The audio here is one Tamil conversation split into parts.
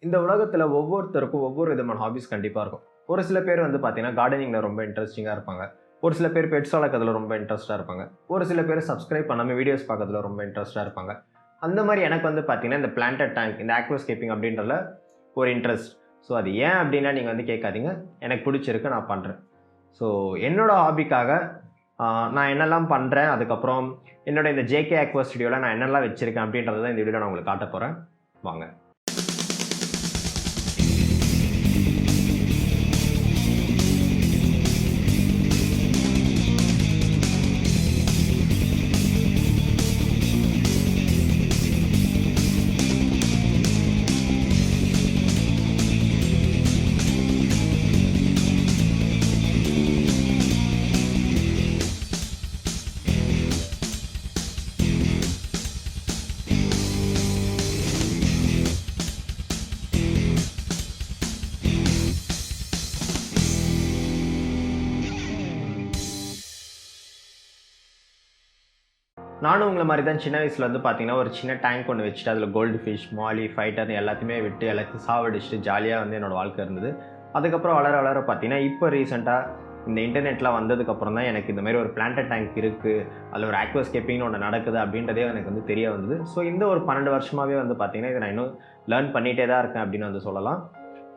இந்த உலகத்துல ஒவ்வொருத்தருக்கும் ஒவ்வொரு விதமான ஹாபிஸ் கண்டிப்பா இருக்கும். ஒரு சில பேர் வந்து பார்த்தீங்கன்னா, கார்டனிங்ல ரொம்ப இன்ட்ரெஸ்டிங்கா இருப்பாங்க. ஒரு சில பேர் பெட்ஸ் வளர்க்கறதுல ரொம்ப இன்ட்ரெஸ்ட்டா இருப்பாங்க. ஒரு சில பேர் சப்ஸ்கிரைப் பண்ணாம வீடியோஸ் பார்க்கறதுல ரொம்ப இன்ட்ரெஸ்ட்டா இருப்பாங்க. அந்த மாரி எனக்கு வந்து பார்த்தீங்கன்னா, இந்த பிளான்டட் டேங்க், இந்த ஆக்வாஸ்கேப்பிங் அப்படின்றதுல ஒரு இன்ட்ரெஸ்ட். ஸோ அது ஏன் அப்படின்லாம் நீங்க வந்து கேட்காதீங்க. எனக்கு பிடிச்சிருக்கு, நான் பண்றேன். ஸோ என்னோட ஹாபிக்காக ஆ நான் என்னெல்லாம் பண்றேன், அதுக்கப்புறம் என்னோட இந்த ஜேகே அக்வா ஸ்டுடியோல நான் என்னெல்லாம் வச்சிருக்கேன் அப்படின்றத தான் இந்த வீடியோல நான் உங்களுக்கு காட்டப் போறேன். வாங்க. நானும் உங்கள மாரி தான் சின்ன வயசுல வந்து பார்த்தீங்கன்னா, ஒரு சின்ன டேங்க் ஒண்ணு வச்சுட்டு, அதில கோல்டு ஃபிஷ், மாலி, ஃபைட்டர்ன்னு எல்லாத்தையுமே விட்டு, எல்லாத்தையும் சாவடிச்சுட்டு ஜாலியா வந்து என்னோட வாழ்க்கை இருந்தது. அதுக்கப்புறம் வளர வளர பார்த்தீங்கன்னா, இப்போ ரீசென்ட்டா இந்த இன்டர்நெட்லாம் வந்ததுக்கப்புறம் தான் எனக்கு இந்த மாரி ஒரு பிளான்டட் டேங்க் இருக்கு. அதில ஒரு ஆக்வாஸ்கேப்பிங்னு ஒண்ணு நடக்குது அப்படின்றதே எனக்கு வந்து தெரிய வந்தது. ஸோ இந்த ஒரு 12 வருஷமாவே வந்து பார்த்தீங்கன்னா, இத நான் இன்னும் லேர்ன் பண்ணிட்டே தான் இருக்கேன் அப்படின்னு வந்து சொல்லலாம்.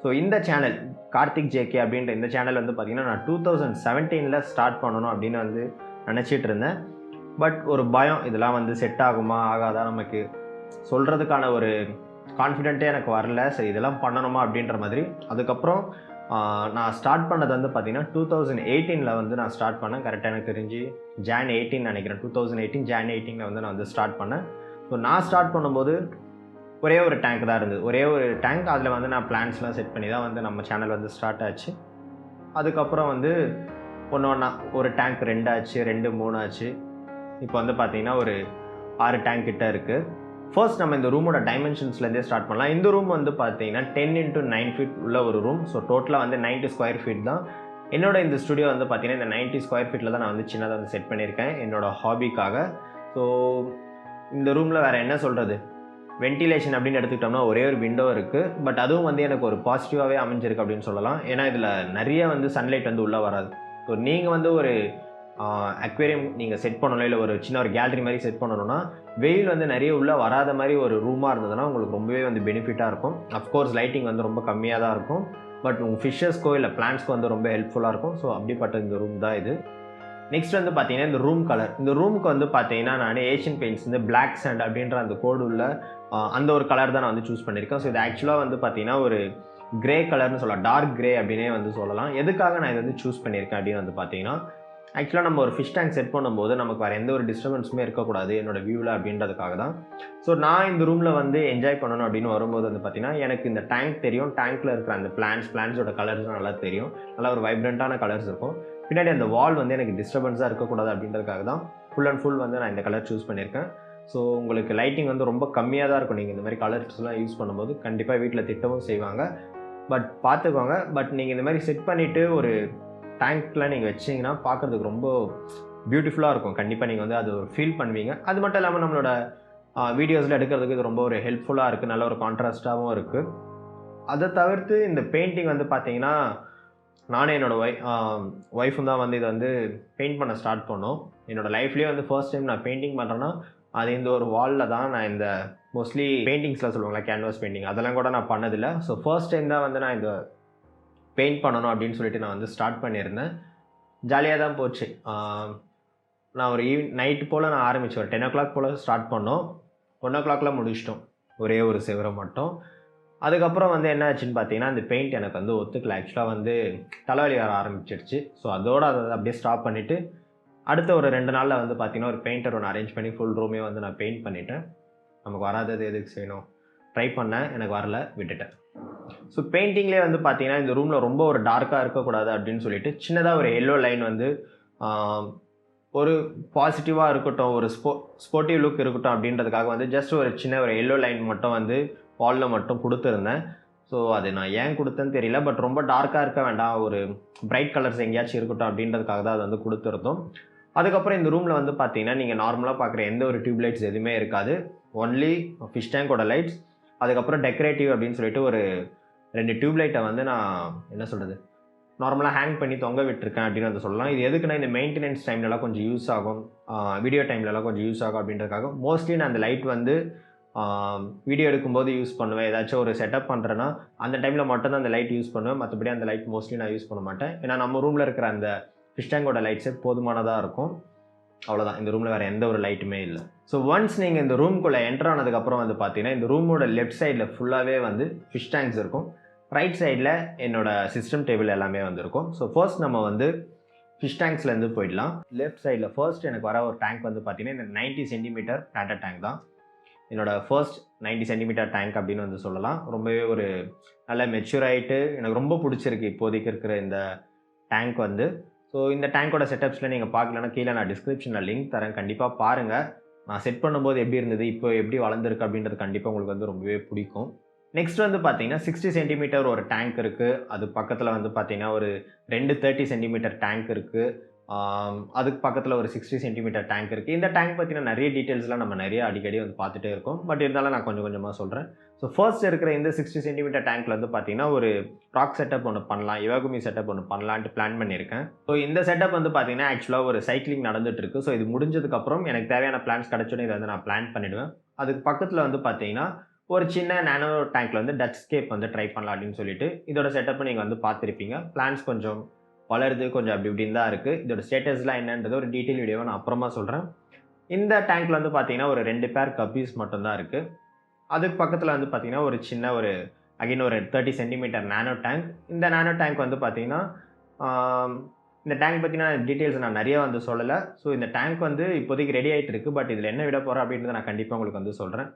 ஸோ இந்த சேனல் கார்த்திக் ஜேகே அப்படின்ற இந்த சேனல் வந்து பார்த்தீங்கன்னா, நான் 2017ல ஸ்டார்ட் பண்ணணும் அப்படின்னு வந்து நெனச்சிட்டு இருந்தேன். பட் ஒரு பயம், இதெல்லாம் வந்து செட் ஆகுமா? ஆகாதா? நமக்கு சொல்றதுக்கான ஒரு கான்ஃபிடென்ட்டே எனக்கு வரல. சரி இதெல்லாம் பண்ணணுமா? அப்படின்ற மாதிரி. அதுக்கப்புறம் நான் ஸ்டார்ட் பண்ணது வந்து பார்த்தீங்கன்னா, 2018ல வந்து நான் ஸ்டார்ட் பண்ணேன். கரெக்ட்டா எனக்கு தெரிஞ்சு ஜான் 18 நெனைக்கிறேன். 2018 ஜான் 18ல வந்து நான் வந்து ஸ்டார்ட் பண்ணேன். ஸோ நான் ஸ்டார்ட் பண்ணும்போது ஒரே ஒரு டேங்க் தான் இருந்தது. ஒரே ஒரு டேங்க். அதில வந்து நான் பிளான்ட்ஸ்லாம் செட் பண்ணி தான் வந்து நம்ம சேனல் வந்து ஸ்டார்ட் ஆச்சு. அதுக்கப்புறம் வந்து ஒண்ணு ஒண்ணா ஒரு டேங்க் 2 ஆச்சு, 2, 3 ஆச்சு. இப்போ வந்து பார்த்தீங்கன்னா, ஒரு 6 டேங்க் கிட்ட இருக்கு. ஃபர்ஸ்ட் நம்ம இந்த ரூமோட டைமென்ஷன்ஸ்லேருந்தே ஸ்டார்ட் பண்ணலாம். இந்த ரூம் வந்து பார்த்தீங்கன்னா 10x9 ஃபீட் உள்ள ஒரு ரூம். ஸோ டோட்டலா வந்து 90 ஸ்கொயர் ஃபீட் தான். என்னோட இந்த ஸ்டுடியோ வந்து பார்த்தீங்கன்னா, இந்த 90 ஸ்கொயர் ஃபீட்ல தான் நான் வந்து சின்னதா வந்து செட் பண்ணியிருக்கேன், என்னோட ஹாபிக்காக. ஸோ இந்த ரூம்ல வேற என்ன சொல்றது? வென்டிலேஷன் அப்படின்னு எடுத்துக்கிட்டோம்னா ஒரே ஒரு விண்டோ இருக்கு. பட் அதுவும் வந்து எனக்கு ஒரு பாசிட்டிவாவே அமைஞ்சிருக்கு அப்படின்னு சொல்லலாம். ஏன்னா இதில நெறைய வந்து சன்லைட் வந்து உள்ள வராது. ஸோ நீங்க வந்து ஒரு அக்வேரியம் நீங்க செட் பண்ணணும், இல்ல ஒரு சின்ன ஒரு கேலரி மாரி செட் பண்ணணும்னா, வெயில் வந்து நெறைய உள்ள வராத மாரி ஒரு ரூமா இருந்ததுன்னா, உங்களுக்கு ரொம்பவே வந்து பெனிஃபிட்டா இருக்கும். அஃப்கோர்ஸ் லைட்டிங் வந்து ரொம்ப கம்மியா தான் இருக்கும். பட் உங்க ஃபிஷ்ஷஸ்க்கோ இல்ல பிளான்ட்ஸ்க்கோ வந்து ரொம்ப ஹெல்ப்ஃபுல்லா இருக்கும். ஸோ அப்படிப்பட்ட இந்த ரூம் தான் இது. நெக்ஸ்ட் வந்து பார்த்தீங்கன்னா, இந்த ரூம் கலர். இந்த ரூமுக்கு வந்து பார்த்தீங்கன்னா, நானு ஏஷியன் பெயிண்ட்ஸ் வந்து பிளாக் சாண்ட் அப்படின்ற அந்த கோடு உள்ள அந்த ஒரு கலர் தான் நான் வந்து சூஸ் பண்ணியிருக்கேன். ஸோ இது ஆக்சுவலா வந்து பார்த்தீங்கன்னா, ஒரு கிரே கலர்னு சொல்லலாம். டார்க் கிரே அப்படின்னே வந்து சொல்லலாம். எதுக்காக நான் இத வந்து சூஸ் பண்ணியிருக்கேன் அப்படின்னு வந்து பார்த்தீங்கன்னா, ஆக்சுவலா நம்ம ஒரு ஃபிஷ் டேங்க் செட் பண்ணும்போது நமக்கு வேற எந்த ஒரு டிஸ்டர்பன்ஸுமே இருக்கக்கூடாது என்னோட வியூல அப்படின்றதுக்காக தான். ஸோ நான் இந்த ரூம்ல வந்து என்ஜாய் பண்ணணும் அப்படின்னு வரும்போது வந்து பார்த்தீங்கன்னா, எனக்கு இந்த டேங்க் தெரியும். டேங்க்ல இருக்கிற அந்த பிளான்ட்ஸோட கலர்ஸ் நல்லா தெரியும். நல்லா ஒரு வைப்ரண்டான கலர்ஸ் இருக்கும். பின்னாடி அந்த வால் வந்து எனக்கு டிஸ்டர்பன்ஸா இருக்கக்கூடாது அப்படின்றதுக்காக தான் ஃபுல் அண்ட் ஃபுல் வந்து நான் இந்த கலர் சூஸ் பண்ணியிருக்கேன். ஸோ உங்களுக்கு லைட்டிங் வந்து ரொம்ப கம்மியா தான் இருக்கும். நீங்க இந்த மாதிரி கலர்ஸ்லாம் யூஸ் பண்ணும்போது கண்டிப்பா வீட்ல திட்டவும் செய்வாங்க. பட் பார்த்துக்கோங்க. பட் நீங்க இந்த மாதிரி செட் பண்ணிட்டு ஒரு டேங்க்ல நீங்க வச்சீங்கன்னா பார்க்கறதுக்கு ரொம்ப பியூட்டிஃபுல்லா இருக்கும். கண்டிப்பா நீங்க வந்து அது ஒரு ஃபீல் பண்ணுவீங்க. அது மட்டும் இல்லாம நம்மளோட வீடியோஸ்ல எடுக்கிறதுக்கு இது ரொம்ப ஒரு ஹெல்ப்ஃபுல்லா இருக்கு. நல்ல ஒரு கான்ட்ராஸ்ட்டாவும் இருக்கு. அத தவிர்த்து இந்த பெயிண்டிங் வந்து பார்த்தீங்கன்னா, நானும் என்னோட ஒய்ஃபும் தான் வந்து இத வந்து பெயிண்ட் பண்ண ஸ்டார்ட் பண்ணோம். என்னோட லைஃப்லயே வந்து ஃபர்ஸ்ட் டைம் நான் பெயிண்டிங் பண்றேன்னா, அது இந்த ஒரு வால்ல தான். நான் இந்த மோஸ்ட்லி பெயிண்டிங்ஸ்லாம் சொல்லுவாங்கல்ல, கேன்வாஸ் பெயிண்டிங் அதெல்லாம் கூட நான் பண்ணதில்ல. ஸோ ஃபர்ஸ்ட் டைம் தான் வந்து நான் இந்த பெயிண்ட் பண்ணணும் அப்படின்னு சொல்லிட்டு நான் வந்து ஸ்டார்ட் பண்ணியிருந்தேன். ஜாலியா தான் போச்சு. நான் ஒரு நைட் போல நான் ஆரம்பிச்சேன். ஒரு 10:00 போல ஸ்டார்ட் பண்ணோம். 1:00ல முடிச்சிட்டோம். ஒரே ஒரு செவுர மட்டும். அதுக்கப்புறம் வந்து என்ன ஆச்சுன்னு பார்த்தீங்கன்னா, அந்த பெயிண்ட் எனக்கு வந்து ஒத்துக்கல. ஆக்சுவலா வந்து தலைவலி வர ஆரம்பிச்சிருச்சு. ஸோ அதோட அத அப்படியே ஸ்டாப் பண்ணிட்டு, அடுத்த ஒரு 2 நாள்ல வந்து பார்த்தீங்கன்னா, ஒரு பெயிண்டர் ஒண்ணு அரேஞ்ச் பண்ணி ஃபுல் ரூமே வந்து நான் பெயிண்ட் பண்ணிட்டேன். நமக்கு வராதது எதுக்கு செய்யணும்? ட்ரை பண்ணேன். எனக்கு வரல. விட்டுட்டேன். ஸோ பெயிண்டிங்லேயே வந்து பார்த்தீங்கன்னா, இந்த ரூம்ல ரொம்ப ஒரு டார்க்கா இருக்கக்கூடாது அப்படின்னு சொல்லிட்டு, சின்னதா ஒரு எல்லோ லைன் வந்து ஆ ஒரு பாசிட்டிவா இருக்கட்டும், ஒரு ஸ்போர்ட்டிவ் லுக் இருக்கட்டும் அப்படின்றதுக்காக வந்து ஜஸ்ட் ஒரு சின்ன ஒரு எல்லோ லைன் மட்டும் வந்து வால்ல மட்டும் குடுத்திருந்தேன். ஸோ அது நான் ஏன் குடுத்தேன்னு தெரியல. பட் ரொம்ப டார்க்கா இருக்க வேண்டாம். ஒரு பிரைட் கலர்ஸ் எங்கேயாச்சும் இருக்கட்டும் அப்படின்றதுக்காக தான் அத வந்து குடுத்திருந்தோம். அதுக்கப்புறம் இந்த ரூம்ல வந்து பார்த்தீங்கன்னா, நீங்க நார்மலா பார்க்குற எந்த ஒரு டியூப் லைட்ஸ் எதுவுமே இருக்காது. ஒன்லி ஃபிஷ் டேங்கோட லைட்ஸ். அதுக்கப்புறம் டெக்கரேட்டிவ் அப்படின்னு சொல்லிட்டு ஒரு 2 டியூப் லைட்டை வந்து நான் என்ன சொல்கிறது நார்மலாக ஹேங் பண்ணி தொங்க விட்டுருக்கேன் அப்படின்னு வந்து சொல்லலாம். இது எதுக்குன்னா இந்த மெயின்டெனன்ஸ் டைம்லலாம் கொஞ்சம் யூஸ் ஆகும், வீடியோ டைம்லலாம் கொஞ்சம் யூஸ் ஆகும் அப்படின்றதுக்காக மோஸ்ட்லி நான் அந்த லைட் வந்து வீடியோ எடுக்கும்போது யூஸ் பண்ணுவேன். ஏதாச்சும் ஒரு செட்டப் பண்ணுறேன்னா அந்த டைமில் மட்டும்தான் அந்த லைட் யூஸ் பண்ணுவேன். மற்றபடி அந்த லைட் மோஸ்ட்லி நான் யூஸ் பண்ண மாட்டேன். ஏன்னா நம்ம ரூமில் இருக்கிற அந்த ஃபிஷ் டேங்கோட லைட்ஸே போதுமானதாக இருக்கும். அவ்வளோதான், இந்த ரூமில் வேறு எந்த ஒரு லைட்டுமே இல்லை. ஸோ ஒன்ஸ் நீங்கள் இந்த ரூம்குள்ளே என்டர் ஆனதுக்கப்புறம் வந்து பார்த்தீங்கன்னா இந்த ரூமோட லெஃப்ட் சைடில் ஃபுல்லாகவே வந்து ஃபிஷ் டேங்க்ஸ் இருக்கும். ரைட் சைடில் என்னோடய சிஸ்டம் டேபிள் எல்லாமே வந்துருக்கும். ஸோ ஃபர்ஸ்ட் நம்ம வந்து ஃபிஷ் டேங்க்ஸ்லேருந்து போயிடலாம். லெஃப்ட் சைடில் ஃபர்ஸ்ட் எனக்கு வர ஒரு டேங்க் வந்து பார்த்தீங்கன்னா இந்த 90 சென்டிமீட்டர் பிளான்டட் டேங்க் தான். என்னோடய ஃபர்ஸ்ட் 90 சென்டிமீட்டர் டேங்க் அப்படின்னு வந்து சொல்லலாம். ரொம்பவே ஒரு நல்ல மெச்சூர் ஆகிட்டு எனக்கு ரொம்ப பிடிச்சிருக்கு இப்போதைக்கு இருக்கிற இந்த டேங்க் வந்து. ஸோ இந்த டேங்கோட செட்டப்ஸில் நீங்கள் பார்க்கலன்னா கீழே நான் டிஸ்கிரிப்ஷனில் லிங்க் தரேன், கண்டிப்பாக பாருங்கள். நான் செட் பண்ணும்போது எப்படி இருந்தது, இப்போ எப்படி வளர்ந்துருக்கு அப்படின்றது கண்டிப்பாக உங்களுக்கு வந்து ரொம்பவே பிடிக்கும். நெக்ஸ்ட் வந்து பார்த்தீங்கன்னா 60 சென்டிமீட்டர் ஒரு டேங்க் இருக்குது. அது பக்கத்தில் வந்து பார்த்தீங்கன்னா ஒரு 2 30 சென்டிமீட்டர் டேங்க் இருக்குது. அதுக்கு பக்கத்தில் ஒரு 60 சென்டிமீட்டர் டேங்க் இருக்குது. இந்த டேங்க் பற்றின நிறைய டீட்டெயில்ஸ்லாம் நம்ம நிறைய அடிக்கடி வந்து பார்த்துட்டே இருக்கோம். பட் இருந்தாலும் நான் கொஞ்சம் கொஞ்சமாக சொல்கிறேன். ஸோ ஃபர்ஸ்ட் இருக்கிற இந்த 60 சென்டிமீட்டர் டேங்க்கில் வந்து பார்த்தீங்கன்னா ஒரு ராக் செட்டப் ஒன்று பண்ணலாம், இவாகுமி செட்டப் ஒன்று பண்ணலான்ட்டு பிளான் பண்ணியிருக்கேன். ஸோ இந்த செட்டப் வந்து பார்த்தீங்கன்னா ஆக்சுவலாக ஒரு சைக்கிளிங் நடந்துகிட்ருக்கு. ஸோ இது முடிஞ்சதுக்கப்புறம் எனக்கு தேவையான பிளான்ஸ் கிடச்சோன்னே இதை வந்து நான் பிளான் பண்ணிவிடுவேன். அதுக்கு பக்கத்தில் வந்து பார்த்தீங்கன்னா ஒரு சின்ன நானோ டேங்க்கில் வந்து டச் ஸ்கேப் வந்து ட்ரை பண்ணலாம் அப்படின்னு சொல்லிட்டு இதோட செட்டப்பை நீங்கள் வந்து பார்த்துருப்பீங்க. பிளான்ஸ் கொஞ்சம் வளருது, கொஞ்சம் அப்படி இப்படின்னு தான் இருக்குது. இதோட ஸ்டேட்டஸ்லாம் என்னன்றது ஒரு டீட்டெயில் வீடியோவை நான் அப்புறமா சொல்கிறேன். இந்த டேங்க்கில் வந்து பார்த்தீங்கன்னா ஒரு 2 பேர் கப்பீஸ் மட்டும்தான் இருக்குது. அதுக்கு பக்கத்தில் வந்து பார்த்தீங்கன்னா ஒரு சின்ன ஒரு அகைன் ஒரு 30 சென்டிமீட்டர் நானோ டேங்க். இந்த நானோ டேங்க் வந்து பார்த்தீங்கன்னா இந்த டேங்க் பற்றின டீட்டெயில்ஸ் நான் நிறைய வந்து சொல்லலை. ஸோ இந்த டேங்க் வந்து இப்போதைக்கு ரெடி ஆகிட்டு இருக்குது. பட் இதில் என்ன விட போகிறேன் அப்படின்றத நான் கண்டிப்பாக உங்களுக்கு வந்து சொல்கிறேன்.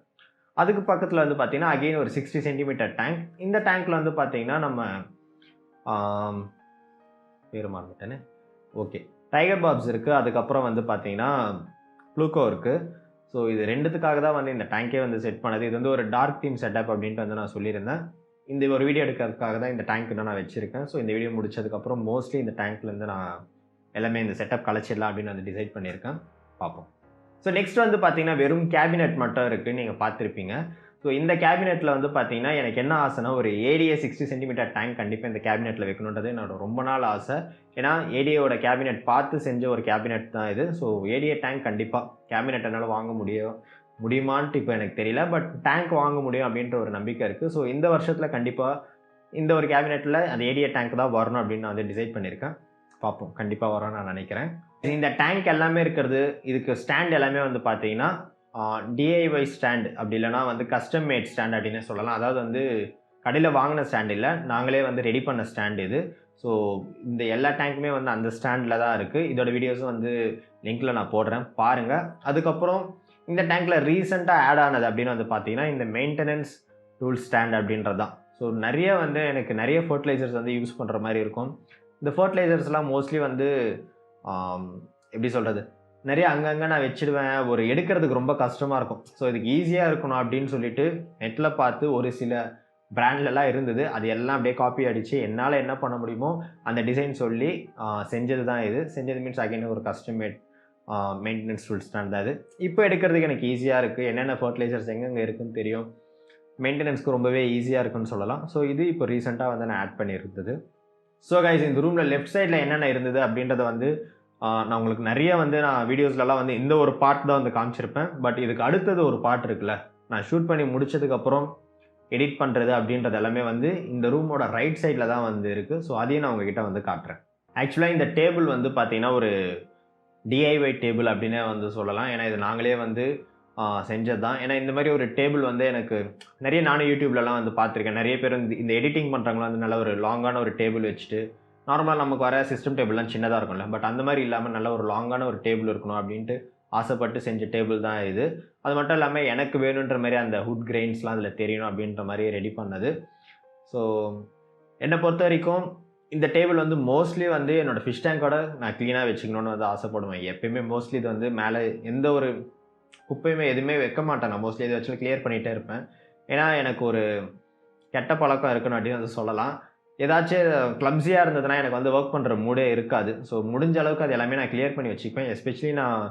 அதுக்கு பக்கத்தில் வந்து பார்த்தீங்கன்னா அகெயின் ஒரு 60 சென்டிமீட்டர் டேங்க். இந்த டேங்க்கில் வந்து பார்த்தீங்கன்னா நம்ம பேர் மறந்துட்டேனே, ஓகே, டைகர் பாப்ஸ் இருக்குது. அதுக்கப்புறம் வந்து பார்த்தீங்கன்னா ப்ளூக்கோ இருக்குது. ஸோ இது ரெண்டுத்துக்காக தான் வந்து இந்த டேங்கே வந்து செட் பண்ணது. இது வந்து ஒரு டார்க் தீம் செட்டப் அப்படின்ட்டு வந்து நான் சொல்லியிருந்தேன். இந்த ஒரு வீடியோ எடுக்கிறதுக்காக தான் இந்த டேங்க் நான் வச்சுருக்கேன். ஸோ இந்த வீடியோ முடிச்சதுக்கப்புறம் மோஸ்ட்லி இந்த டேங்க்லேருந்து நான் எல்லாமே இந்த செட்டப் கலைச்சிடலாம் அப்படின்னு வந்து டிசைட் பண்ணியிருக்கேன். பார்ப்போம். ஸோ நெக்ஸ்ட் வந்து பார்த்தீங்கன்னா வெறும் கேபினெட் மட்டும் இருக்குதுன்னு நீங்கள் பார்த்துருப்பீங்க. ஸோ இந்த கேபினெட்டில் வந்து பார்த்தீங்கன்னா எனக்கு என்ன ஆசைனா ஒரு ஏடிஏ 60 சென்டிமீட்டர் டேங்க் கண்டிப்பாக இந்த கேபினெட்டில் வைக்கணுன்றது என்னோட ரொம்ப நாள் ஆசை. ஏன்னா ஏடிஏவோட கேபினெட் பார்த்து செஞ்ச ஒரு கேபினெட் தான் இது. ஸோ ஏடிஏ டேங்க் கண்டிப்பாக கேபினெட் என்னால் வாங்க முடியுமான்ட்டு இப்போ எனக்கு தெரியல. பட் டேங்க் வாங்க முடியும் அப்படின்ற ஒரு நம்பிக்கை இருக்குது. ஸோ இந்த வருஷத்தில் கண்டிப்பாக இந்த ஒரு கேபினெட்டில் அந்த ஏடிஏ டேங்க் தான் வரணும் அப்படின்னு நான் வந்து டிசைட் பண்ணியிருக்கேன். பார்ப்போம், கண்டிப்பாக வரும்னு நான் நினைக்கிறேன். இந்த டேங்க் எல்லாமே இருக்கிறது, இதுக்கு ஸ்டாண்ட் எல்லாமே வந்து பார்த்தீங்கன்னா டிஐஒய் ஸ்டாண்ட் அப்படி இல்லைனா வந்து கஸ்டம் மேட் ஸ்டாண்ட் அப்படின்னு சொல்லலாம். அதாவது வந்து கடையில் வாங்கின ஸ்டாண்ட் இல்லை, நாங்களே வந்து ரெடி பண்ண ஸ்டாண்ட் இது. ஸோ இந்த எல்லா டேங்க்குமே வந்து அந்த ஸ்டாண்டில் தான் இருக்குது. இதோட வீடியோஸும் வந்து லிங்க்கில் நான் போடுறேன், பாருங்கள். அதுக்கப்புறம் இந்த டேங்க்கில் ரீசெண்டாக ஆட் ஆனது அப்படின்னு வந்து பார்த்தீங்கன்னா இந்த மெயின்டெனன்ஸ் டூல் ஸ்டாண்ட் அப்படின்றது தான். ஸோ நிறைய வந்து எனக்கு நிறைய ஃபர்டிலைசர்ஸ் வந்து யூஸ் பண்ணுற மாதிரி இருக்கும். இந்த ஃபர்டிலைசர்ஸ்லாம் மோஸ்ட்லி வந்து எப்படி சொல்கிறது, நிறைய அங்கங்கே நான் வச்சுடுவேன். ஒரு எடுக்கிறதுக்கு ரொம்ப கஷ்டமாக இருக்கும். ஸோ இதுக்கு ஈஸியாக இருக்கணும் அப்படின்னு சொல்லிட்டு நெட்டில் பார்த்து ஒரு சில பிராண்ட்லலாம் இருந்தது. அது எல்லாம் அப்படியே காப்பி அடித்து என்னால் என்ன பண்ண முடியுமோ அந்த டிசைன் சொல்லி செஞ்சது தான் இது. செஞ்சது மீன்ஸ் அகைன் ஒரு கஸ்டமேட் மெயின்டெனன்ஸ் டூல் ஸ்டாண்ட் தான் இது. இப்போ எடுக்கிறதுக்கு எனக்கு ஈஸியாக இருக்குது. என்னென்ன ஃபர்டிலைசர்ஸ் எங்கெங்கே இருக்குதுன்னு தெரியும். மெயின்டெனன்ஸ்க்கு ரொம்பவே ஈஸியாக இருக்குன்னு சொல்லலாம். ஸோ இது இப்போ ரீசெண்டாக வந்து நான் ஆட் பண்ணியிருந்தது. ஸோ கைஸ், இந்த ரூமில் லெஃப்ட் சைடில் என்னென்ன இருந்தது அப்படின்றத வந்து நான் உங்களுக்கு நிறைய வந்து நான் வீடியோஸ்லலாம் வந்து இந்த ஒரு பார்ட் தான் வந்து காமிச்சிருப்பேன். பட் இதுக்கு அடுத்தது ஒரு பார்ட் இருக்குல்ல, நான் ஷூட் பண்ணி முடிச்சதுக்கப்புறம் எடிட் பண்ணுறது அப்படின்றது எல்லாமே வந்து இந்த ரூமோட ரைட் சைடில் தான் வந்து இருக்குது. ஸோ அதையும் நான் உங்ககிட்ட வந்து காட்டுறேன். ஆக்சுவலாக இந்த டேபிள் வந்து பார்த்தீங்கன்னா ஒரு டிஐஒய் டேபிள் அப்படின்னே வந்து சொல்லலாம். ஏன்னா இது நாங்களே வந்து செஞ்சது தான். ஏன்னா இந்த மாதிரி ஒரு டேபிள் வந்து எனக்கு நிறைய நானும் யூடியூப்லலாம் வந்து பார்த்துருக்கேன். நிறைய பேர் வந்து இந்த எடிட்டிங் பண்ணுறவங்களாம் வந்து நல்ல ஒரு லாங்கான ஒரு டேபிள் வச்சுட்டு, நார்மலாக நமக்கு வர சிஸ்டம் டேபிள்லாம் சின்னதாக இருக்கும்ல, பட் அந்த மாதிரி இல்லாமல் நல்ல ஒரு லாங்கான ஒரு டேபிள் இருக்கணும் அப்படின்ட்டு ஆசைப்பட்டு செஞ்ச டேபிள் தான் இது. அது மட்டும் இல்லாமல் எனக்கு வேணுன்ற மாதிரி அந்த ஹுட் கிரெயின்ஸ்லாம் அதில் தெரியணும் அப்படின்ற மாதிரி ரெடி பண்ணது. ஸோ என்னை பொறுத்த வரைக்கும் இந்த டேபிள் வந்து மோஸ்ட்லி வந்து என்னோடய ஃபிஷ் டேங்கோட நான் க்ளீனாக வச்சுக்கணுன்னு வந்து ஆசைப்படுவேன். எப்பயுமே மோஸ்ட்லி இது வந்து மேலே எந்த ஒரு குப்பையுமே எதுவுமே வைக்க மாட்டேன். நான் மோஸ்ட்லி இதை வச்சு கிளியர் பண்ணிகிட்டே இருப்பேன். ஏன்னா எனக்கு ஒரு கெட்ட பழக்கம் இருக்குன்னு அப்படின்னு வந்து சொல்லலாம். ஏதாச்சும் கிளம்ஸியாக இருந்ததுன்னா எனக்கு வந்து ஒர்க் பண்ணுற மூடே இருக்காது. ஸோ முடிஞ்ச அளவுக்கு அது எல்லாமே நான் கிளியர் பண்ணி வச்சுப்பேன். எஸ்பெஷலி நான்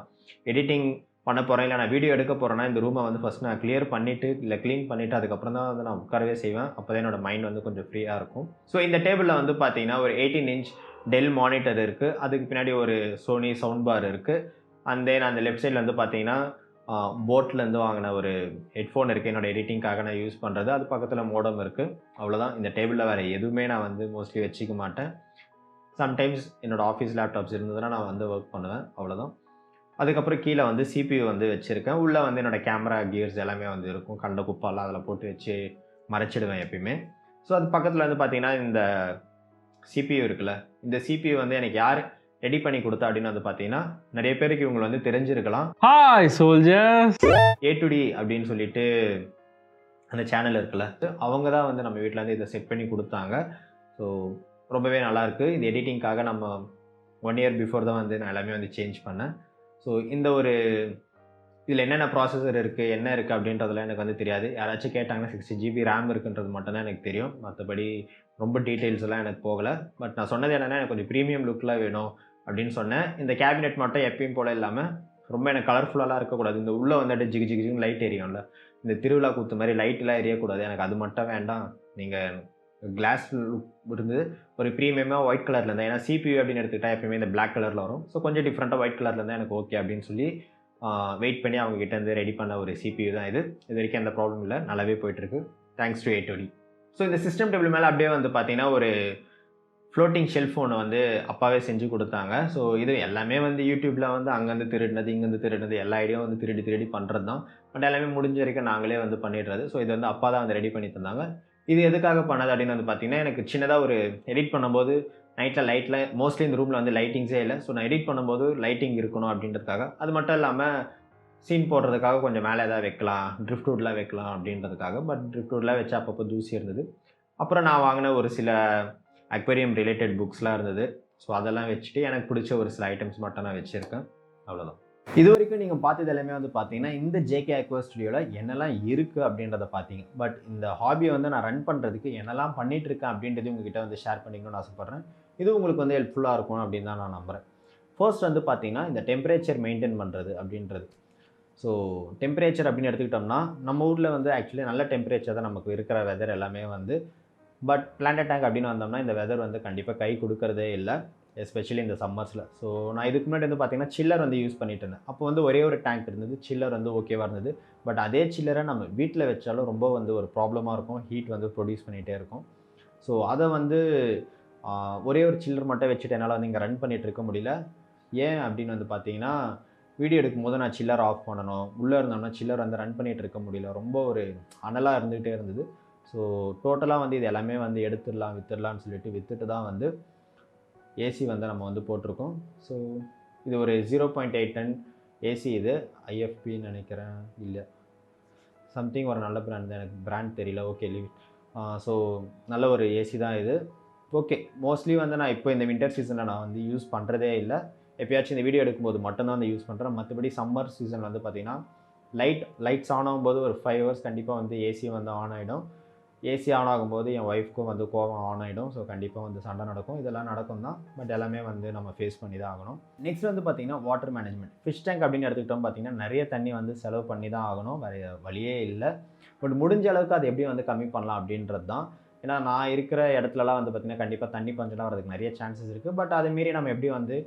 எடிட்டிங் பண்ண போகிறேன், இல்லை நான் வீடியோ எடுக்க போகிறேன்னா இந்த ரூமை வந்து ஃபஸ்ட் நான் கிளியர் பண்ணிவிட்டு இல்லை க்ளீன் பண்ணிவிட்டு அதுக்கப்புறம் தான் வந்து நான் உட்காரவே செய்வேன். அப்போ தான் என்னோடய மைண்ட் வந்து கொஞ்சம் ஃப்ரீயாக இருக்கும். ஸோ இந்த டேபிளில் வந்து பார்த்தீங்கன்னா ஒரு 18 இன்ச் டெல் மானிட்டர் இருக்குது. அதுக்கு பின்னாடி ஒரு சோனி சவுண்ட் பார் இருக்குது. அண்ட் தென் அந்த லெஃப்ட் சைடில் வந்து பார்த்தீங்கன்னா போட்லேருந்து வாங்கின ஒரு ஹெட்ஃபோன் இருக்குது, என்னோடய எடிட்டிங்காக நான் யூஸ் பண்ணுறது. அது பக்கத்தில் மோடம் இருக்குது. அவ்வளோதான். இந்த டேபிளில் வேறு எதுவுமே நான் வந்து மோஸ்ட்லி வச்சுக்க மாட்டேன். சம்டைம்ஸ் என்னோடய ஆஃபீஸ் லேப்டாப்ஸ் இருந்ததுன்னா நான் வந்து ஒர்க் பண்ணுவேன். அவ்வளோதான். அதுக்கப்புறம் கீழே வந்து CPU வந்து வச்சுருக்கேன். உள்ளே வந்து என்னோடய கேமரா கியர்ஸ் எல்லாமே வந்து இருக்கும். கண்ட குப்பாலாம் அதில் போட்டு வச்சு மறைச்சிடுவேன் எப்பயுமே. ஸோ அது பக்கத்தில் வந்து பார்த்தீங்கன்னா இந்த CPU இருக்குல்ல, இந்த CPU வந்து எனக்கு யார் ரெடி பண்ணி கொடுத்தா அப்படின்னு வந்து பார்த்தீங்கன்னா, நிறைய பேருக்கு இவங்க வந்து தெரிஞ்சிருக்கலாம். Hi soldiers. A to D அப்படின்னு சொல்லிட்டு அந்த சேனல் இருக்குல்ல, அவங்க தான் வந்து நம்ம வீட்டில் வந்து இதை செட் பண்ணி கொடுத்தாங்க. ஸோ ரொம்பவே நல்லாயிருக்கு. இது எடிட்டிங்காக நம்ம 1 இயர் பிஃபோர் தான் வந்து நான் எல்லாமே வந்து சேஞ்ச் பண்ணேன். ஸோ இந்த ஒரு இதில் என்னென்ன ப்ராசஸர் இருக்குது, என்ன இருக்குது அப்படின்றதுலாம் எனக்கு வந்து தெரியாது. யாராச்சும் கேட்டாங்கன்னா 60 GB ரேம் இருக்குன்றது மட்டும்தான் எனக்கு தெரியும். மற்றபடி ரொம்ப டீட்டெயில்ஸ் எல்லாம் எனக்கு போகலை. பட் நான் சொன்னது என்னென்னா, எனக்கு கொஞ்சம் ப்ரீமியம் லுக்கில் வேணும் அப்படின்னு சொன்னேன். இந்த கேபினெட் மட்டும் எப்பயும் போல் இல்லாமல் ரொம்ப எனக்கு கலர்ஃபுல்லாக இருக்கக்கூடாது. இந்த உள்ளே வந்துட்டு ஜிகு ஜிகு ஜிகுன்னு லைட் எரியும்ல, இந்த திருவிழா கூத்து மாதிரி லைட்டெலாம் எரியக்கூடாது. எனக்கு அது மட்டும் வேண்டாம். நீங்கள் கிளாஸ் லுக் இருந்தது ஒரு ப்ரீமியமாக ஒயிட் கலரில் இருந்தால், ஏன்னா CPU அப்படின்னு எடுத்துக்கிட்டால் எப்பயுமே இந்த பிளாக் கலரில் வரும். ஸோ கொஞ்சம் டிஃப்ரெண்ட்டாக ஒயிட் கலரில் இருந்தால் எனக்கு ஓகே அப்படின்னு சொல்லி வெயிட் பண்ணி அவங்ககிட்ட இருந்து ரெடி பண்ண ஒரு CPU தான் இது. இது வரைக்கும் எந்த ப்ராப்ளம் இல்லை, நல்லாவே போயிட்டுருக்கு. Thanks to A to D. So இந்த சிஸ்டம் டேபிள் மேலே அப்படியே வந்து பார்த்தீங்கன்னா ஒரு ஃப்ளோட்டிங் ஷெல்ஃப் ஒன்று வந்து அப்பாவே செஞ்சு கொடுத்தாங்க. ஸோ இது எல்லாமே வந்து யூடியூப்பில் வந்து அங்கேருந்து திருடினது இங்கேருந்து திருடினது எல்லா ஐடியாவும் வந்து திருடி பண்ணுறது தான். பட் எல்லாமே முடிஞ்ச வரைக்கும் நாங்களே வந்து பண்ணிடுறது. ஸோ இது வந்து அப்பா தான் வந்து ரெடி பண்ணி தந்தாங்க. இது எதுக்காக பண்ணது அப்படின்னு வந்து பார்த்தீங்கன்னா, எனக்கு சின்னதாக ஒரு எடிட் பண்ணும்போது நைட்டில் மோஸ்ட்லி இந்த ரூமில் வந்து லைட்டிங்ஸே இல்லை. ஸோ நான் எடிட் பண்ணும்போது லைட்டிங் இருக்கணும் அப்படின்றதுக்காக, அது மட்டும் இல்லாமல் சீன் போடுறதுக்காக கொஞ்சம் மேலே எதாவது வைக்கலாம், ட்ரிஃப்ட்வுட்லாம் வைக்கலாம் அப்படின்றதுக்காக. பட் ட்ரிஃப்ட்வுட்லாம் வச்சு அப்பப்போ தூசி இருந்தது. அப்புறம் நான் வாங்கின ஒரு சில அக்வேரியம் ரிலேட்டட் புக்ஸ்லாம் இருந்தது. ஸோ அதெல்லாம் வச்சுட்டு எனக்கு பிடிச்ச ஒரு சில ஐட்டம்ஸ் மட்டும் நான் வச்சுருக்கேன். அவ்வளோதான். இது வரைக்கும் நீங்கள் பார்த்தது எல்லாமே வந்து பார்த்தீங்கன்னா, இந்த JK Aqua ஸ்டுடியோவில் என்னெல்லாம் இருக்குது அப்படின்றத பார்த்தீங்க. பட் இந்த ஹாபியை வந்து நான் ரன் பண்ணுறதுக்கு என்னெல்லாம் பண்ணிகிட்ருக்கேன் அப்படின்றது உங்ககிட்ட வந்து ஷேர் பண்ணிக்கணும்னு ஆசைப்பட்றேன். இது உங்களுக்கு வந்து ஹெல்ப்ஃபுல்லாக இருக்கும் அப்படின்னு தான் நான் நம்புகிறேன். ஃபர்ஸ்ட் வந்து பார்த்தீங்கன்னா, இந்த டெம்பரேச்சர் மெயின்டைன் பண்ணுறது அப்படின்றது. ஸோ டெம்பரேச்சர் அப்படின்னு எடுத்துக்கிட்டோம்னா, நம்ம ஊரில் வந்து ஆக்சுவலி நல்ல டெம்பரேச்சர் தான் நமக்கு இருக்கிற வெதர் எல்லாமே வந்து. பட் பிளான்ட் டேங்க் அப்படின்னு வந்தோம்னா இந்த வெதர் வந்து கண்டிப்பாக கை கொடுக்கறதே இல்லை, எஸ்பெஷலி இந்த சம்மர்ஸில். ஸோ நான் இதுக்கு முன்னாடி வந்து பார்த்தீங்கன்னா சில்லர் வந்து யூஸ் பண்ணிட்டு இருந்தேன். அப்போ வந்து ஒரே ஒரு டேங்க் இருந்தது, சில்லர் வந்து ஓகேவாக இருந்தது. பட் அதே சில்லரை நம்ம வீட்டில் வச்சாலும் ரொம்ப வந்து ஒரு ப்ராப்ளமாக இருக்கும், ஹீட் வந்து ப்ரொடியூஸ் பண்ணிகிட்டே இருக்கும். ஸோ அதை வந்து ஒரே ஒரு சில்லர் மட்டும் வச்சுட்டு என்னால் வந்து இங்கே ரன் பண்ணிகிட்டு இருக்க முடியல. ஏன் அப்படின்னு வந்து பார்த்தீங்கன்னா, வீடியோ எடுக்கும்போது நான் சில்லர் ஆஃப் பண்ணணும், உள்ளே இருந்தோம்னா சில்லர் வந்து ரன் பண்ணிகிட்டு இருக்க முடியல, ரொம்ப ஒரு அனலாக இருந்துகிட்டே இருந்தது. ஸோ டோட்டலாக வந்து இது எல்லாமே வந்து விற்றுடலான்னு சொல்லிட்டு விற்றுட்டு தான் வந்து ஏசி வந்து நம்ம வந்து போட்டிருக்கோம். ஸோ இது ஒரு 0.8 டன் ஏசி. இது IFPன்னு நினைக்கிறேன், இல்லை சம்திங் ஒரு நல்ல பிராண்ட் தான், எனக்கு பிராண்ட் தெரியல. Okay leave. ஸோ நல்ல ஒரு ஏசி தான் இது. ஓகே, மோஸ்ட்லி வந்து நான் இப்போ இந்த வின்டர் சீசனில் நான் வந்து யூஸ் பண்ணுறதே இல்லை. எப்போயாச்சும் இந்த வீடியோ எடுக்கும்போது மட்டும்தான் வந்து யூஸ் பண்ணுறேன். மற்றபடி சம்மர் சீசன் வந்து பார்த்திங்கன்னா லைட்ஸ் ஆன் ஆகும்போது ஒரு 5 ஹவர்ஸ் கண்டிப்பாக வந்து ஏசி வந்து ஆன் ஆகிடும். ஏசி ஆன் ஆகும்போது என் ஒய்ஃப்க்கும் வந்து கோவம் ஆன் ஆகிடும். ஸோ கண்டிப்பாக வந்து சண்டை நடக்கும், இதெல்லாம் நடக்கும் தான். பட் எல்லாமே வந்து நம்ம ஃபேஸ் பண்ணி தான் ஆகணும். நெக்ஸ்ட் வந்து பார்த்திங்கன்னா வாட்டர் மேனேஜ்மெண்ட். ஃபிஷ் டேங்க் அப்படின்னு எடுத்துக்கிட்டோம் பார்த்திங்கன்னா நிறைய தண்ணி வந்து செலவு பண்ணி தான் ஆகணும், வேறு வழியே இல்லை. பட் முடிஞ்ச அளவுக்கு அது எப்படி வந்து கம்மி பண்ணலாம் அப்படின்றது தான். ஏன்னா நான் இருக்கிற இடத்துலலாம் வந்து பார்த்திங்கன்னா கண்டிப்பாக தண்ணி பஞ்சம்லாம் வரதுக்கு நிறைய சான்சஸ் இருக்குது. பட் அதை மீறி நம்ம எப்படி வந்து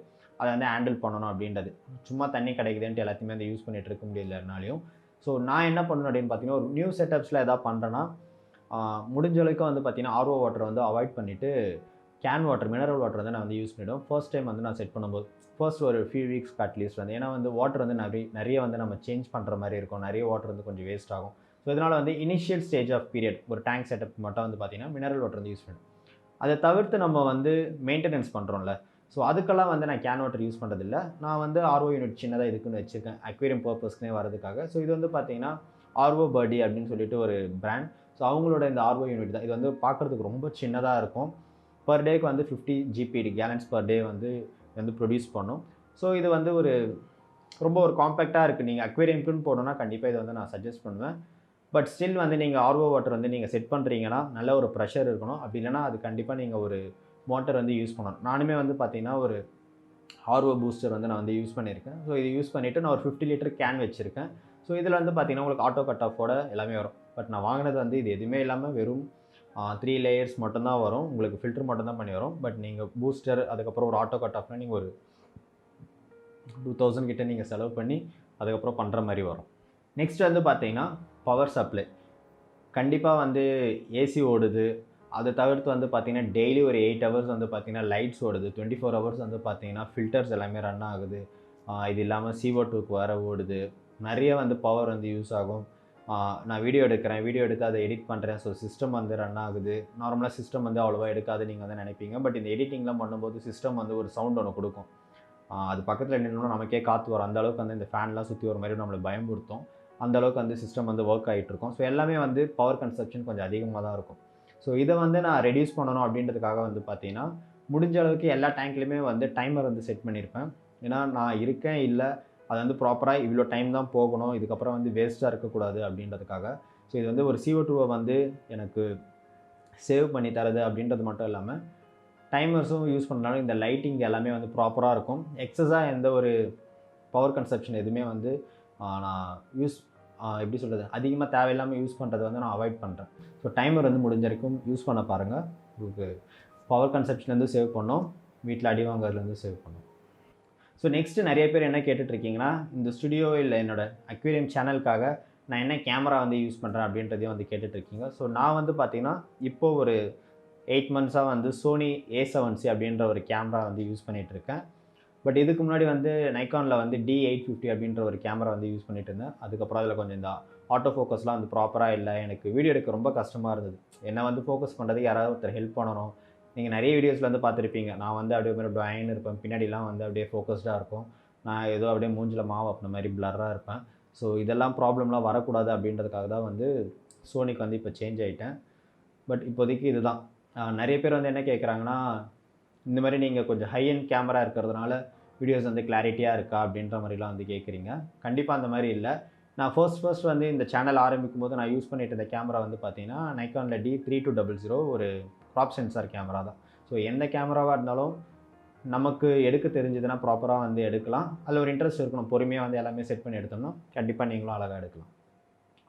அதை வந்து ஹேண்டில் பண்ணணும் அப்படின்றது. சும்மா தண்ணி கிடைக்குதுன்ட்டு எல்லாத்தையுமே வந்து யூஸ் பண்ணிகிட்டு இருக்க முடியலனாலையும். ஸோ நான் என்ன பண்ணணும் அப்படின்னு பார்த்தீங்கன்னா, ஒரு நியூ செட்டப்ஸில் எதாவது பண்ணுறேன்னா முடிஞ்ச அளவுக்கு வந்து பார்த்தீங்கன்னா RO வாட்டரை வந்து அவாய்ட் பண்ணிவிட்டு கேன் வாட்டர், மினரல் வாட்டர் வந்து நான் வந்து யூஸ் பண்ணிவிடுவேன். ஃபர்ஸ்ட் டைம் வந்து நான் செட் பண்ணும்போது ஃபர்ஸ்ட் ஒரு ஃபியூ வீக்ஸ்க்கு அட்லீஸ்ட் வந்து. ஏன்னா வந்து வாட்டர் வந்து நிறைய வந்து நம்ம சேஞ்ச் பண்ணுற மாதிரி இருக்கும், நிறைய வாட்டர் வந்து கொஞ்சம் வேஸ்ட் ஆகும். ஸோ இதனால் வந்து இனிஷியல் ஸ்டேஜ் ஆஃப் பீரியட் ஒரு டேங்க் செட்டப் மட்டும் வந்து பார்த்திங்கன்னா மினரல் வாட்டர் வந்து யூஸ் பண்ணுவேன். அதை தவிர்த்து நம்ம வந்து மெயின்டெனன்ஸ் பண்ணுறோம்ல, ஸோ அதுக்கெல்லாம் வந்து நான் கேன் வாட்டர் யூஸ் பண்ணுறதில்ல. நான் வந்து RO யூனிட் சின்னதாக இதுக்குன்னு வச்சுருக்கேன், அக்வேரியம் பர்பஸ்க்குனே வரதுக்காக. ஸோ இது வந்து பார்த்திங்கன்னா RO பர்டி அப்படின்னு சொல்லிட்டு ஒரு பிராண்ட். ஸோ அவங்களோட இந்த RO யூனிட் தான். இது வந்து பார்க்குறதுக்கு ரொம்ப சின்னதாக இருக்கும். பர் டேக்கு வந்து 50 GPD கேலன்ஸ் பர் டே வந்து ப்ரொடியூஸ் பண்ணும். ஸோ இது வந்து ரொம்ப ஒரு காம்பேக்டாக இருக்குது. நீங்கள் அக்வேரியம்க்குன்னு போடணும்னா கண்டிப்பாக இதை வந்து நான் சஜஸ்ட் பண்ணுவேன். பட் ஸ்டில் வந்து நீங்கள் RO வாட்டர் வந்து நீங்கள் செட் பண்ணுறீங்கன்னா நல்ல ஒரு ப்ரெஷர் இருக்கணும். அப்படி இல்லைனா அது கண்டிப்பாக நீங்கள் ஒரு மோட்டர் வந்து யூஸ் பண்ணணும். நானுமே வந்து பார்த்திங்கன்னா ஒரு ஆர்ஓ பூஸ்டர் வந்து நான் வந்து யூஸ் பண்ணியிருக்கேன். ஸோ இது யூஸ் பண்ணிவிட்டு நான் ஒரு 50 லிட்டர் கேன் வச்சுருக்கேன். ஸோ இதில் வந்து பார்த்திங்கன்னா உங்களுக்கு ஆட்டோ கட் ஆஃபோட எல்லாமே வரும். பட் நான் வாங்கினது வந்து இது எதுவுமே இல்லாமல் வெறும் 3 லேயர்ஸ் மட்டும்தான் வரும். உங்களுக்கு ஃபில்டர் மட்டும் தான் பண்ணி வரும். பட் நீங்கள் பூஸ்டர் அதுக்கப்புறம் ஒரு ஆட்டோ கட் ஆஃப்னா நீங்கள் ஒரு 2000 கிட்ட நீங்கள் செலவு பண்ணி அதுக்கப்புறம் பண்ணுற மாதிரி வரும். நெக்ஸ்ட் வந்து பார்த்தீங்கன்னா பவர் சப்ளை. கண்டிப்பாக வந்து ஏசி ஓடுது. அதை தவிர்த்து வந்து பார்த்திங்கன்னா டெய்லி ஒரு 8 ஹவர்ஸ் வந்து பார்த்திங்கன்னா லைட்ஸ் ஓடுது. 24 ஹவர்ஸ் வந்து பார்த்திங்கன்னா ஃபில்டர்ஸ் எல்லாமே ரன் ஆகுது. இது இல்லாமல் CO2க்கு வேறு ஓடுது. நிறைய வந்து பவர் வந்து யூஸ் ஆகும். நான் வீடியோ எடுத்து அதை எடிட் பண்ணுறேன். ஸோ சிஸ்டம் வந்து ரன் ஆகுது. நார்மலாக சிஸ்டம் வந்து அவ்வளோவா எடுக்காது நீங்கள் வந்து நினைப்பீங்க. பட் இந்த எடிட்டிங்லாம் பண்ணும்போது சிஸ்டம் வந்து ஒரு சவுண்ட் ஒன்று கொடுக்கும். அது பக்கத்தில் நின்னோன்னா நமக்கே காற்று வரும். அந்தளவுக்கு வந்து இந்த ஃபேன்லாம் சுற்றி வர மாதிரி நம்மளை பயமுறுத்தும். அந்தளவுக்கு வந்து சிஸ்டம் வந்து ஒர்க் ஆகிட்ருக்கும். ஸோ எல்லாமே வந்து பவர் கன்சப்ஷன் கொஞ்சம் அதிகமாக தான் இருக்கும். ஸோ இதை வந்து நான் ரெடியூஸ் பண்ணணும் அப்படின்றதுக்காக வந்து பார்த்தீங்கன்னா முடிஞ்ச அளவுக்கு எல்லா டேங்க்லேயுமே வந்து டைமர் வந்து செட் பண்ணியிருப்பேன். ஏன்னா நான் இருக்கேன் இல்லை அது வந்து ப்ராப்பராக இவ்வளோ டைம் தான் போகணும், இதுக்கப்புறம் வந்து வேஸ்ட்டாக இருக்கக்கூடாது அப்படின்றதுக்காக. ஸோ இது வந்து ஒரு CO2 வந்து எனக்கு சேவ் பண்ணி தருது அப்படின்றது மட்டும் இல்லாமல் டைமர்ஸும் யூஸ் பண்ணனாலும் இந்த லைட்டிங் எல்லாமே வந்து ப்ராப்பராக இருக்கும். எக்ஸஸாக எந்த ஒரு பவர் கன்சப்ஷன் எதுவுமே வந்து நான் எப்படி சொல்கிறது, அதிகமாக தேவையில்லாமல் யூஸ் பண்ணுறதை வந்து நான் அவாய்ட் பண்ணுறேன். ஸோ டைமர் வந்து முடிஞ்ச வரைக்கும் யூஸ் பண்ண பாருங்கள். உங்களுக்கு பவர் கன்சப்ஷன்லேருந்து சேவ் பண்ணோம், வீட்டில் அடி வாங்குறதுலேருந்து சேவ் பண்ணோம். ஸோ நெக்ஸ்ட்டு நிறைய பேர் என்ன கேட்டுட்ருக்கீங்கன்னா, இந்த ஸ்டுடியோ இல்லை என்னோடய அக்வேரியம் சேனலுக்காக நான் என்ன கேமரா வந்து யூஸ் பண்ணுறேன் அப்படின்றதையும் வந்து கேட்டுட்ருக்கீங்க. ஸோ நான் வந்து பார்த்திங்கன்னா இப்போது ஒரு 8 மந்த்ஸாக வந்து சோனி A7C அப்படின்ற ஒரு கேமரா வந்து யூஸ் பண்ணிகிட்ருக்கேன். பட் இதுக்கு முன்னாடி வந்து நைக்கானில் வந்து D850 அப்படின்ற ஒரு கேமரா வந்து யூஸ் பண்ணிட்டு இருந்தேன். அதுக்கப்புறம் அதில் கொஞ்சம் இந்த ஆட்டோ ஃபோக்கஸ்லாம் வந்து ப்ராப்பராக இல்லை. எனக்கு வீடியோ எடுக்க ரொம்ப கஷ்டமாக இருந்தது. என்னை வந்து ஃபோக்கஸ் பண்ணுறதுக்கு யாராவது ஒருத்தர் ஹெல்ப் பண்ணணும். நீங்கள் நிறைய வீடியோஸில் வந்து பார்த்துருப்பீங்க. நான் வந்து அப்படியே மாதிரி டாயின்னு இருப்பேன். பின்னாடிலாம் வந்து அப்படியே ஃபோக்கஸ்டாக இருக்கும். நான் ஏதோ அப்படியே மூஞ்சில் மாவு அப்படின மாதிரி பிளராக இருப்பேன். ஸோ இதெல்லாம் ப்ராப்ளம்லாம் வரக்கூடாது அப்படின்றதுக்காக தான் வந்து சோனிக்கு வந்து இப்போ சேஞ்ச் ஆகிட்டேன். பட் இப்போதைக்கு இதுதான். நிறைய பேர் வந்து என்ன கேட்குறாங்கன்னா, இந்த மாதிரி நீங்கள் கொஞ்சம் ஹை எண்ட் கேமரா இருக்கிறதுனால வீடியோஸ் வந்து கிளாரிட்டியாக இருக்கா அப்படின்ற மாதிரிலாம் வந்து கேட்குறீங்க. கண்டிப்பாக அந்த மாதிரி இல்லை. நான் ஃபர்ஸ்ட் வந்து இந்த சேனல் ஆரம்பிக்கும் போது நான் யூஸ் பண்ணிட்டு இருந்த கேமரா வந்து பார்த்தீங்கன்னா நைக்கானில் D3200 ஒரு க்ராப் சென்சார் கேமரா தான். ஸோ எந்த கேமராவாக இருந்தாலும் நமக்கு எடுக்க தெரிஞ்சதுன்னா ப்ராப்பராக வந்து எடுக்கலாம். அதில் ஒரு இன்ட்ரெஸ்ட் இருக்கணும். பொறுமையாக வந்து எல்லாமே செட் பண்ணி எடுத்தோம்னா கண்டிப்பாக நீங்களும் அழகாக எடுக்கலாம்.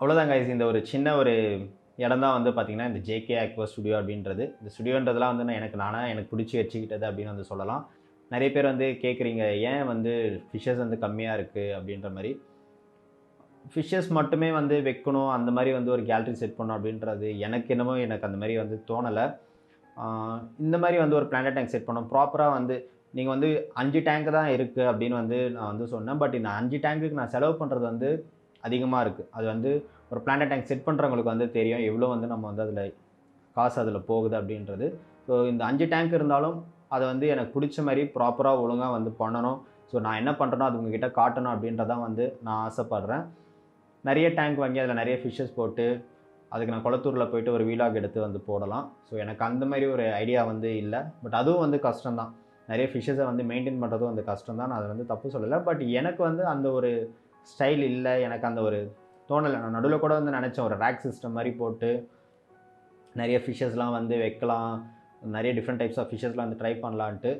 அவ்வளோதான் கைஸ். இந்த ஒரு சின்ன ஒரு இடம் தான் வந்து பார்த்திங்கன்னா இந்த JK Aqua ஸ்டுடியோ அப்படின்றது. இந்த ஸ்டுடியோன்றதுலாம் வந்து எனக்கு பிடிச்சி வச்சுக்கிட்டது அப்படின்னு வந்து சொல்லலாம். நிறைய பேர் வந்து கேட்குறீங்க, ஏன் வந்து ஃபிஷ்ஷஸ் வந்து கம்மியாக இருக்குது அப்படின்ற மாதிரி. ஃபிஷ்ஷஸ் மட்டுமே வந்து வைக்கணும், அந்த மாதிரி வந்து ஒரு கேலரி செட் பண்ணணும் அப்படின்றது எனக்கு அந்த மாதிரி வந்து தோணலை. இந்த மாதிரி வந்து ஒரு பிளான்ட் டேங்க் செட் பண்ணணும். ப்ராப்பராக வந்து நீங்கள் வந்து 5 டேங்க் தான் இருக்குது அப்படின்னு வந்து நான் வந்து சொன்னேன். பட் இந்த 5 டேங்க்குக்கு நான் செலவு பண்ணுறது வந்து அதிகமாக இருக்குது. அது வந்து ஒரு பிளான்ட் டேங்க் செட் பண்ணுறவங்களுக்கு வந்து தெரியும் எவ்வளோ வந்து நம்ம வந்து காசு அதில் போகுது அப்படின்றது. ஸோ இந்த 5 டேங்க் இருந்தாலும் அதை வந்து எனக்கு பிடிச்ச மாதிரி ப்ராப்பராக ஒழுங்காக வந்து பண்ணணும். ஸோ நான் என்ன பண்ணுறேனோ அது உங்ககிட்ட காட்டணும் அப்படின்றதான் வந்து நான் ஆசைப்பட்றேன். நிறைய டேங்க் வாங்கி அதில் நிறைய ஃபிஷ்ஷஸ் போட்டு அதுக்கு நான் குளத்தூரில் போயிட்டு ஒரு வீலாக் எடுத்து வந்து போடலாம். ஸோ எனக்கு அந்த மாதிரி ஒரு ஐடியா வந்து இல்லை. பட் அதுவும் வந்து கஷ்டம்தான். நிறைய ஃபிஷ்ஷஸை வந்து மெயின்டைன் பண்ணுறதும் வந்து கஷ்டம் தான். நான் அதை வந்து தப்பு சொல்லலை. பட் எனக்கு வந்து அந்த ஒரு ஸ்டைல் இல்லை, எனக்கு அந்த ஒரு தோணலை. நான் நடுவில் கூட வந்து நினச்சேன் ஒரு ரேக் சிஸ்டம் மாதிரி போட்டு நிறைய ஃபிஷ்ஷஸ்லாம் வந்து வைக்கலாம், நிறைய டிஃப்ரெண்ட் டைப்ஸ் ஆஃப் ஃபிஷ்ஷஸ்லாம் வந்து ட்ரை பண்ணலான்ட்டு.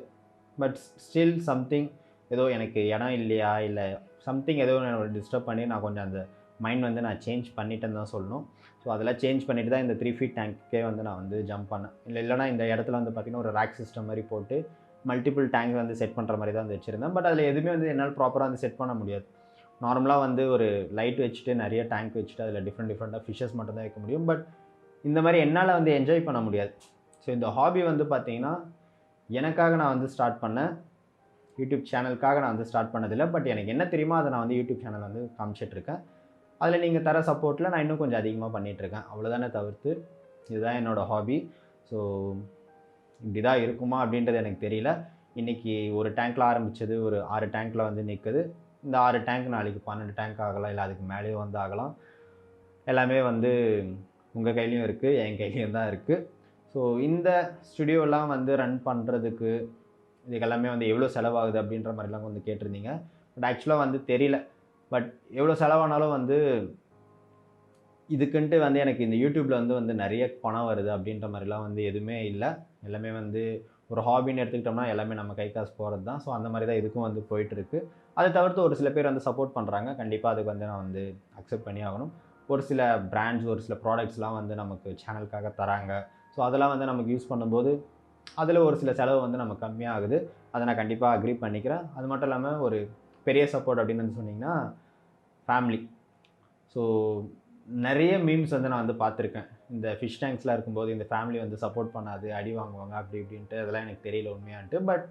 பட் ஸ்டில் சம்திங் ஏதோ எனக்கு இடம் இல்லையா இல்லை சம்திங் ஏதோ நான் டிஸ்டர்ப் பண்ணி நான் கொஞ்சம் அந்த மைண்ட் வந்து நான் சேஞ்ச் பண்ணிட்டேன்னு தான் சொல்லணும். ஸோ அதெல்லாம் சேஞ்ச் பண்ணிட்டு தான் இந்த 3 ஃபீட் டேங்க்கே வந்து நான் வந்து ஜம்ப் பண்ணேன். இல்லைனா இந்த இடத்துல வந்து பார்த்திங்கன்னா ஒரு ரேக் சிஸ்டம் மாதிரி போட்டு மல்டிபிள் டேங்க் வந்து செட் பண்ணுற மாதிரி தான் வந்து வச்சுருந்தேன். பட் அதில் எதுவுமே வந்து என்னால் ப்ராப்பராக வந்து செட் பண்ண முடியாது. நார்மலாக வந்து ஒரு லைட் வச்சுட்டு நிறைய டேங்க் வச்சுட்டு அதில் டிஃப்ரெண்ட்டாக ஃபிஷ்ஷஸ் மட்டும் தான் வைக்க முடியும். பட் இந்த மாதிரி என்னால் வந்து என்ஜாய் பண்ண முடியாது. ஸோ இந்த ஹாபி வந்து பார்த்திங்கன்னா எனக்காக நான் வந்து ஸ்டார்ட் பண்ணேன். யூடியூப் சேனலுக்காக நான் வந்து ஸ்டார்ட் பண்ணதில்லை. பட் எனக்கு என்ன தெரியுமோ அதை நான் வந்து யூடியூப் சேனல் வந்து காமிச்சிட்ருக்கேன். அதில் நீங்கள் தர சப்போர்ட்டில் நான் இன்னும் கொஞ்சம் அதிகமாக பண்ணிகிட்ருக்கேன். அவ்வளோதானே தவிர்த்து இதுதான் என்னோடய ஹாபி. ஸோ இப்படி தான் இருக்குமா அப்படின்றது எனக்கு தெரியல. இன்றைக்கி ஒரு டேங்க்கில் ஆரம்பித்தது ஒரு 6 டேங்க்கில் வந்து நிற்குது. இந்த 6 டேங்க் நாளைக்கு 12 டேங்க் ஆகலாம், இல்லை அதுக்கு மேலேயும் வந்து ஆகலாம். எல்லாமே வந்து உங்கள் கையிலையும் இருக்குது, என் கையிலையும் தான் இருக்குது. ஸோ இந்த ஸ்டுடியோலாம் வந்து ரன் பண்ணுறதுக்கு இதுக்கெல்லாமே வந்து எவ்வளோ செலவாகுது அப்படின்ற மாதிரிலாம் வந்து கேட்டிருந்தீங்க. பட் ஆக்சுவலாக வந்து தெரியல. பட் எவ்வளோ செலவானாலும் வந்து இதுக்குன்ட்டு வந்து எனக்கு இந்த யூடியூப்பில் வந்து நிறைய பணம் வருது அப்படின்ற மாதிரிலாம் வந்து எதுவுமே இல்லை. எல்லாமே வந்து ஒரு ஹாபின்னு எடுத்துக்கிட்டோம்னா எல்லாமே நம்ம கை காசு போகிறது தான். ஸோ அந்த மாதிரி தான் இதுக்கும் வந்து போயிட்டுருக்கு. அதை தவிர்த்து ஒரு சில பேர் வந்து சப்போர்ட் பண்ணுறாங்க. கண்டிப்பாக அதுக்கு வந்து நான் வந்து அக்செப்ட் பண்ணி ஆகணும். ஒரு சில பிராண்ட்ஸ், ஒரு சில ப்ராடக்ட்ஸ்லாம் வந்து நமக்கு சேனலுக்காக தராங்க. ஸோ அதெல்லாம் வந்து நமக்கு யூஸ் பண்ணும்போது அதில் ஒரு சில செலவு வந்து நமக்கு கம்மியாகுது. அதை நான் கண்டிப்பாக அக்ரி பண்ணிக்கிறேன். அது மட்டும் இல்லாமல் ஒரு பெரிய சப்போர்ட் அப்படின்னு வந்து சொன்னிங்கன்னா ஃபேமிலி. ஸோ நிறைய மீம்ஸ் வந்து நான் வந்து பார்த்துருக்கேன். இந்த ஃபிஷ் டேங்க்ஸ்லாம் இருக்கும்போது இந்த ஃபேமிலி வந்து சப்போர்ட் பண்ணாது, அடி வாங்குவாங்க அப்படி இப்படின்ட்டு. அதெல்லாம் எனக்கு தெரியல உண்மையான்ட்டு. பட்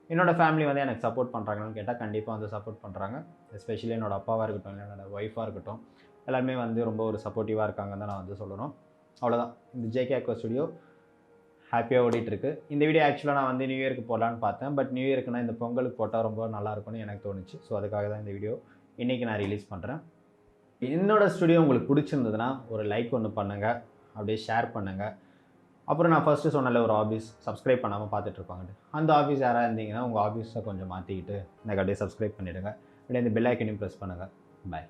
என்னோடய ஃபேமிலி வந்து எனக்கு சப்போர்ட் பண்ணுறாங்கன்னு கேட்டால் கண்டிப்பாக வந்து சப்போர்ட் பண்ணுறாங்க. எஸ்பெஷலி என்னோடய அப்பாவாக இருக்கட்டும், இல்லை என்னோடய ஒய்ஃபாக இருக்கட்டும், எல்லாருமே வந்து ரொம்ப ஒரு சப்போர்ட்டிவாக இருக்காங்கன்னு தான் நான் வந்து சொல்லணும். அவ்வளோதான். இந்த ஜேகே அக்வா ஸ்டுடியோ ஹாப்பியாக ஓடிட்டுருக்கு. இந்த வீடியோ ஆக்சுவலாக நான் வந்து நியூ இயருக்கு போடலான்னு பார்த்தேன். பட் நியூ இயருக்குனா இந்த பொங்கலுக்கு போட்டால் ரொம்ப நல்லாயிருக்கும்னு எனக்கு தோணுச்சு. ஸோ அதுக்காக தான் இந்த வீடியோ இன்றைக்கி நான் ரிலீஸ் பண்ணுறேன். என்னோடய ஸ்டுடியோ உங்களுக்கு பிடிச்சிருந்ததுன்னா ஒரு லைக் ஒன்று பண்ணுங்கள், அப்படியே ஷேர் பண்ணுங்கள். அப்புறம் நான் ஃபஸ்ட்டு சொன்னல ஒரு ஆஃபீஸ் சப்ஸ்கிரைப் பண்ணாமல் பார்த்துட்ருப்பாங்கட்டு, அந்த ஆஃபீஸ் யாராக இருந்தீங்கன்னா உங்கள் ஆஃபீஸை கொஞ்சம் மாற்றிக்கிட்டு எனக்கு அப்படியே சப்ஸ்கிரைப் பண்ணிவிடுங்க. அப்படியே இந்த பெல் ஐக்கனையும் ப்ரெஸ் பண்ணுங்கள். பாய்.